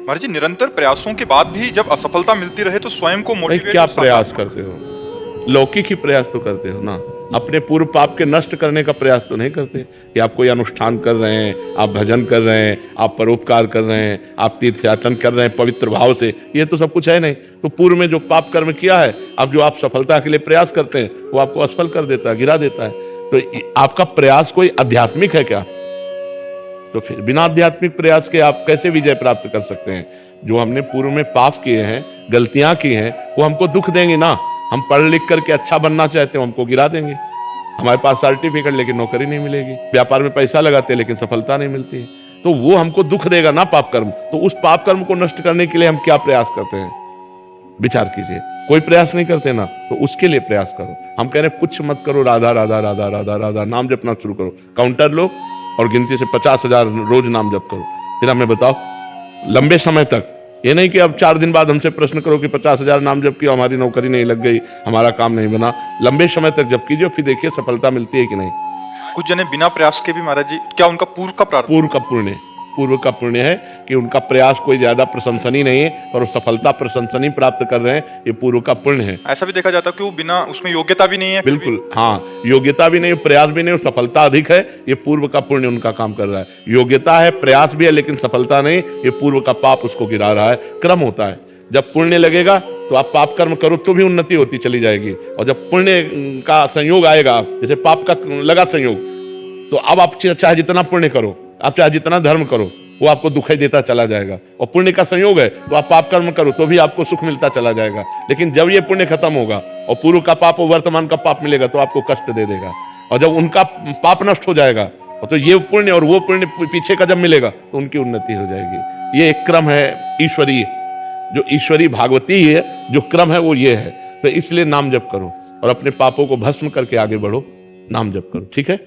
महाराज जी, निरंतर प्रयासों के बाद भी जब असफलता मिलती रहे तो स्वयं को भाई मोटिवेट क्या प्रयास करते हो? लौकिक ही प्रयास तो करते हो ना। अपने पूर्व पाप के नष्ट करने का प्रयास तो नहीं करते कि आप कोई अनुष्ठान कर रहे हैं, आप भजन कर रहे हैं, आप परोपकार कर रहे हैं, आप तीर्थयाटन कर रहे हैं पवित्र भाव से, ये तो सब कुछ है नहीं। तो पूर्व में जो पाप कर्म किया है, अब जो आप सफलता के लिए प्रयास करते हैं वो आपको असफल कर देता है, गिरा देता है। तो आपका प्रयास कोई आध्यात्मिक है क्या? तो फिर बिना आध्यात्मिक प्रयास के आप कैसे विजय प्राप्त कर सकते हैं? जो हमने पूर्व में पाप किए हैं, गलतियां की हैं, वो हमको दुख देंगे ना। हम पढ़ लिख करके अच्छा बनना चाहते हैं, हमको गिरा देंगे। हमारे पास सर्टिफिकेट लेकिन नौकरी नहीं मिलेगी, व्यापार में पैसा लगाते हैं लेकिन सफलता नहीं मिलती है, तो वो हमको दुख देगा ना पाप कर्म। तो उस पाप कर्म को नष्ट करने के लिए हम क्या प्रयास करते हैं? विचार कीजिए। कोई प्रयास नहीं करते ना, तो उसके लिए प्रयास करो। हम कह रहे हैं कुछ मत करो, राधा राधा राधा राधा राधा नाम जपना शुरू करो। काउंटर लो और गिनती से 50,000 रोज नाम जप करो। फिर हमें बताओ लंबे समय तक, ये नहीं कि अब 4 दिन बाद हमसे प्रश्न करो कि 50,000 नाम जप किया, हमारी नौकरी नहीं लग गई, हमारा काम नहीं बना। लंबे समय तक जप कीजिए, फिर देखिए सफलता मिलती है कि नहीं। कुछ जने बिना प्रयास के भी महाराज जी, क्या उनका पूर्व का प्रारब्ध? पूर्व का पुण्य है कि उनका प्रयास कोई ज्यादा प्रशंसनीय नहीं है, पर वो सफलता प्रशंसनीय प्राप्त कर रहे हैं, ये पूर्व का पुण्य है। ऐसा भी देखा जाता है कि वो बिना उसमें योग्यता भी नहीं है। बिल्कुल, हाँ, योग्यता भी नहीं, प्रयास भी नहीं, सफलता अधिक है, ये पूर्व का पुण्य उनका काम कर रहा है। योग्यता है, प्रयास भी है, लेकिन सफलता नहीं, ये पूर्व का पाप उसको गिरा रहा है। क्रम होता है, जब पुण्य लगेगा तो आप पाप कर्म करो तो भी उन्नति होती चली जाएगी, और जब पुण्य का संयोग आएगा, जैसे पाप का लगा संयोग, तो अब आप चाहे जितना पुण्य करो, आप चाहे जितना धर्म करो, वो आपको दुखाई देता चला जाएगा। और पुण्य का संयोग है तो आप पाप कर्म करो तो भी आपको सुख मिलता चला जाएगा। लेकिन जब ये पुण्य खत्म होगा और पूर्व का पाप और वर्तमान का पाप मिलेगा तो आपको कष्ट दे देगा। और जब उनका पाप नष्ट हो जाएगा तो ये पुण्य और वो पुण्य पीछे का जब मिलेगा तो उनकी उन्नति हो जाएगी। ये एक क्रम है ईश्वरीय, जो ईश्वरी भागवती है, जो क्रम है वो ये है। तो इसलिए नाम जप करो और अपने पापों को भस्म करके आगे बढ़ो, नाम जप करो। ठीक है।